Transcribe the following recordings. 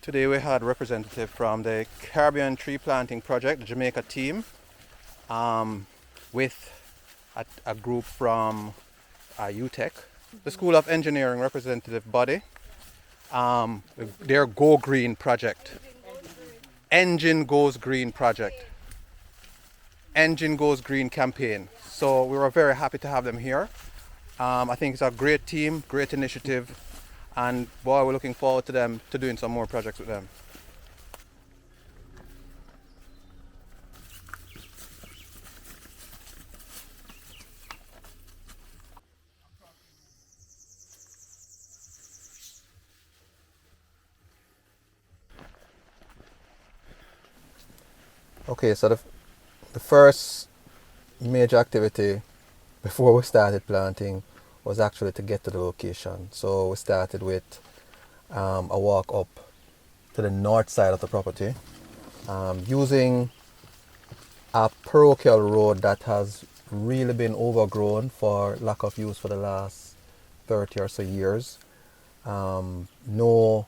Today we had a representative from the Caribbean Tree Planting Project, the Jamaica team, with a group from UTECH, the School of Engineering representative body, their Go Green project. Engine Goes Green project. Engine Goes Green campaign. So we were very happy to have them here. I think it's a great team, great initiative, and boy, we're looking forward to doing some more projects with them. Okay, so the first major activity before we started planting was actually to get to the location. So we started with a walk up to the north side of the property using a parochial road that has really been overgrown for lack of use for the last 30 or so years. No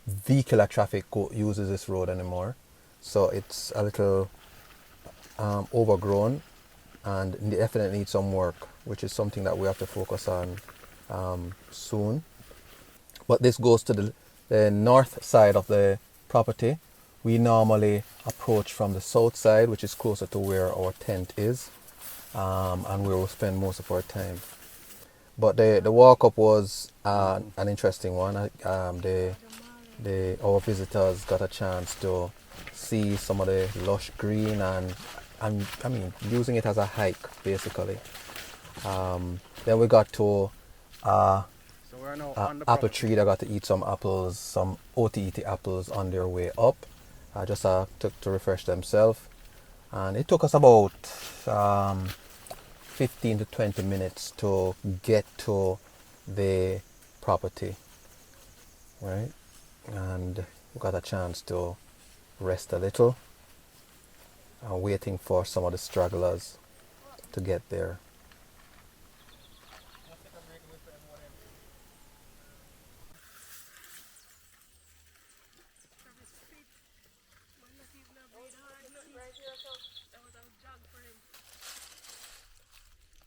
vehicular traffic uses this road anymore, so it's a little overgrown and definitely needs some work, which is something that we have to focus on soon. But this goes to the north side of the property. We normally approach from the south side, which is closer to where our tent is, and where we'll spend most of our time. But the walk up was an interesting one. Our visitors got a chance to see some of the lush green and I mean using it as a hike basically. Then we got to apple tree that got to eat some apples, some OTET apples on their way up, just to refresh themselves. And it took us about 15 to 20 minutes to get to the property, right? And we got a chance to rest a little, waiting for some of the stragglers to get there.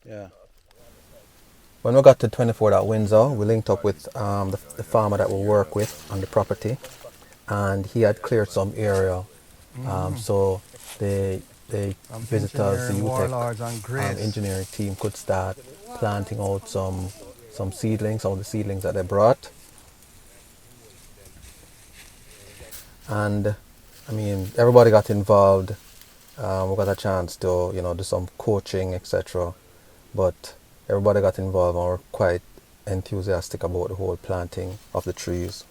Yeah. When we got to 24 at Windsor, we linked up with the farmer that we work with on the property, and he had cleared some area. So the visitors, the UTECH engineering team could start planting out some seedlings, some of the seedlings that they brought. And I mean, everybody got involved. We got a chance to, do some coaching, etc. But everybody got involved and were quite enthusiastic about the whole planting of the trees.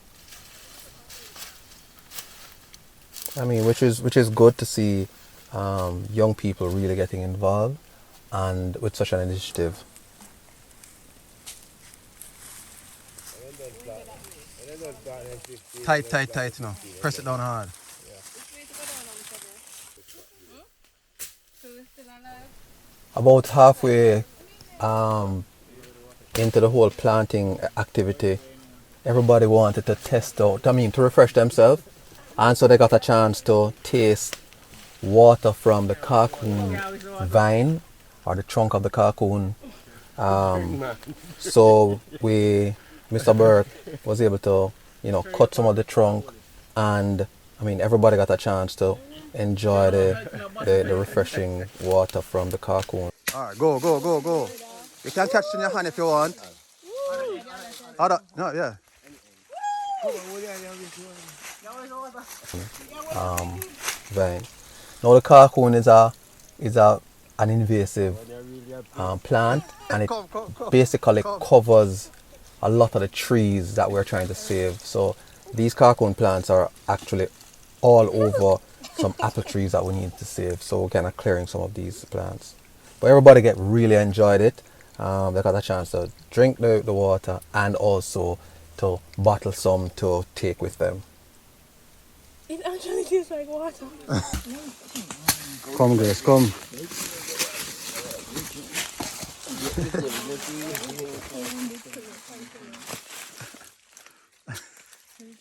I mean, which is good to see young people really getting involved and with such an initiative. Tight now. Press it down hard. About halfway into the whole planting activity, everybody wanted to test out, to refresh themselves, and so they got a chance to taste water from the carcoon vine or the trunk of the carcoon. So Mr. Burke was able to, cut some of the trunk, and everybody got a chance to enjoy the refreshing water from the carcoon. All right, go. You can catch it in your hand if you want. Vine. Now the carcoon is an invasive plant, and it basically covers a lot of the trees that we're trying to save. So these carcoon plants are actually all over some apple trees that we need to save. So we're kind of clearing some of these plants. But everybody really enjoyed it. They got a chance to drink the water and also to bottle some to take with them. It actually tastes like water. Come, Grace, come.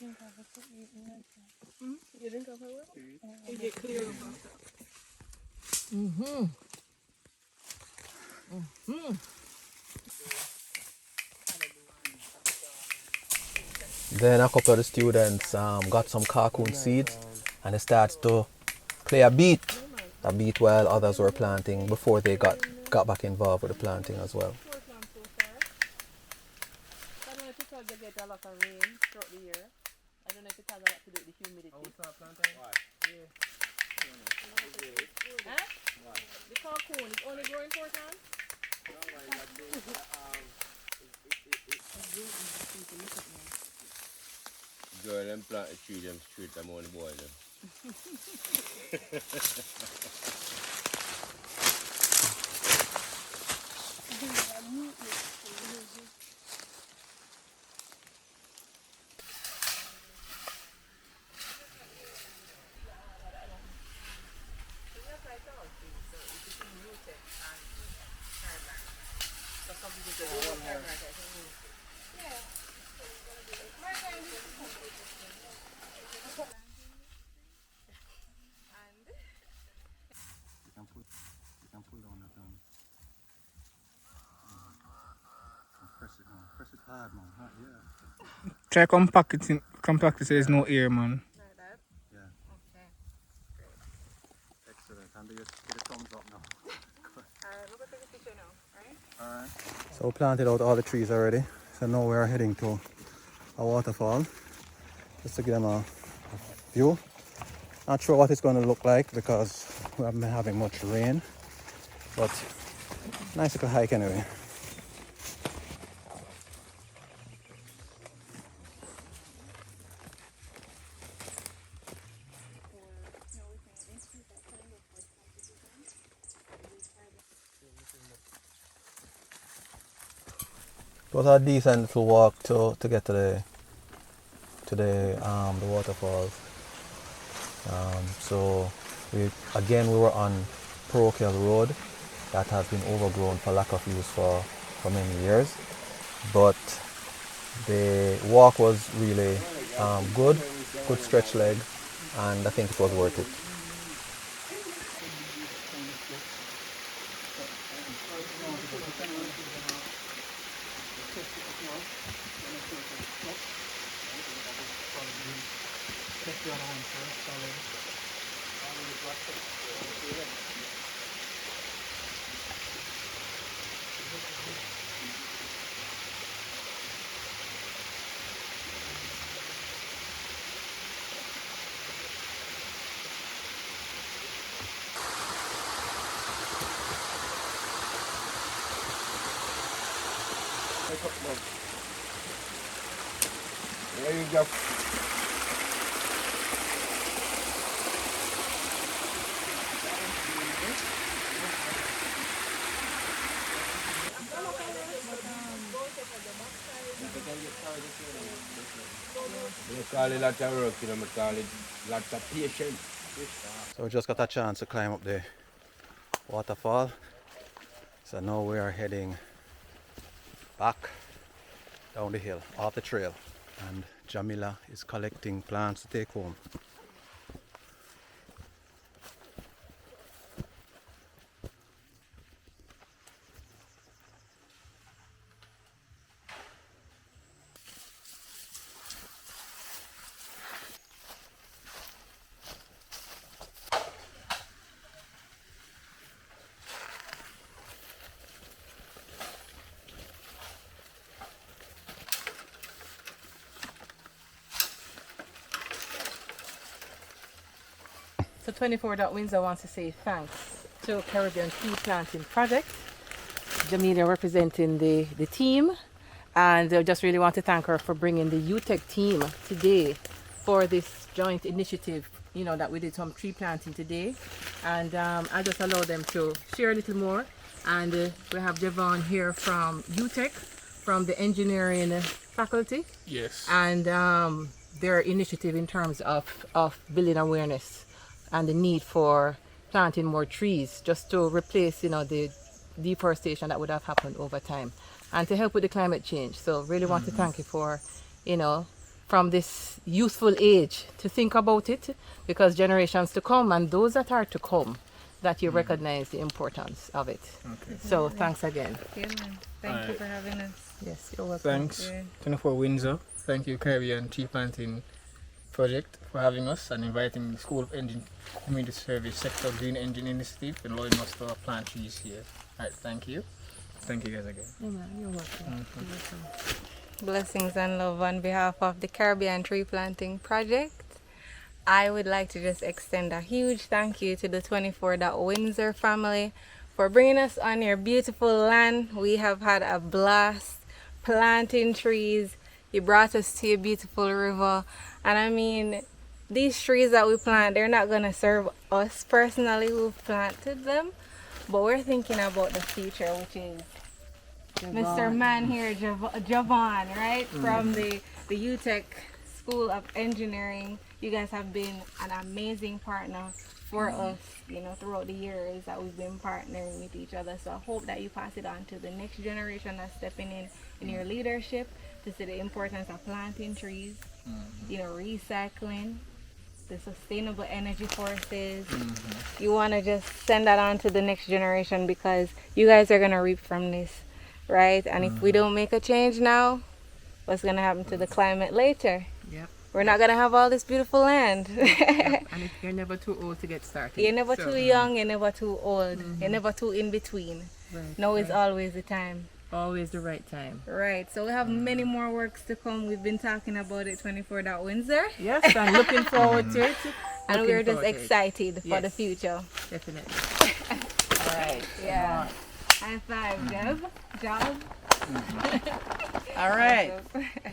You drink of it? You get clear of after. Then a couple of the students got some cocoon seeds and they started to play a beat while others were planting before they got back involved with the planting as well. I don't know if because they get a lot of rain throughout the year. I don't know if it has a lot to do with the humidity. Oh, start planting? Why? Yeah. Huh? Why? The cocoon is only growing for time? Girl, them plant the tree, them straight, them only boy them. You can pull down that press it hard, man. Yeah. Try compact it, compact it so there's no air, man. Like that? Yeah. Okay. Excellent. And you get a thumbs up now. Alright, we're going to take a picture now, right? Alright. So we planted out all the trees already. So now we are heading to a waterfall. Just to give them a view. Not sure what it's going to look like because we haven't been having much rain. But nice little hike anyway. It was a decent little walk to get to the waterfalls. So we were on Parochial Road that has been overgrown for lack of use for many years. But the walk was really good stretch leg, and I think it was worth it. There you go. You call it lots of work, you know, I call it lots of patience. So we just got a chance to climb up the waterfall. So now we are heading back down the hill, off the trail. And Jamila is collecting plants to take home. So 24.Windsor wants to say thanks to Caribbean Tree Planting Project, Jamila representing the team, and I just really want to thank her for bringing the UTECH team today for this joint initiative, you know, that we did some tree planting today. And I just allow them to share a little more. And we have Javon here from UTECH, from the engineering faculty. Yes. And their initiative in terms of building awareness and the need for planting more trees just to replace, you know, the deforestation that would have happened over time and to help with the climate change. So really want to thank you for, you know, from this youthful age to think about it, because generations to come and those that are to come, that you recognize the importance of it. Okay. So thanks again. Yeah, man. Thank you for having us. Yes, you're welcome. Thanks, Yeah. 24 Windsor. Thank you, Caribbean Tree Planting Project, for having us and inviting the School of Community Service Sector Green Engine Initiative and allowing us to plant trees here. Alright, thank you. Thank you guys again. Yeah, man, you're welcome. Blessings and love on behalf of the Caribbean Tree Planting Project. I would like to just extend a huge thank you to the 24 Windsor family for bringing us on your beautiful land. We have had a blast planting trees. You brought us to a beautiful river. And I mean, these trees that we plant, they're not going to serve us personally who planted them, but we're thinking about the future, which is Mr. Man here, Javon, right? From the UTECH School of Engineering. You guys have been an amazing partner for us, you know, throughout the years that we've been partnering with each other. So I hope that you pass it on to the next generation that's stepping in your leadership to see the importance of planting trees, you know, recycling, the sustainable energy sources. You want to just send that on to the next generation because you guys are going to reap from this, right? And if we don't make a change now, what's going to happen to the climate later? Yep. We're not going to have all this beautiful land. And you're never too old to get started. You're never too young, you're never too old, you're never too in between. Right, Now is always the time. always the right time. Right, so we have many more works to come. We've been talking about it 24 Windsor. Yes, I'm looking forward to it. And Looking we're just forward to it. excited for the Yes. future. Definitely. All right. Yeah. High five, Job. All right.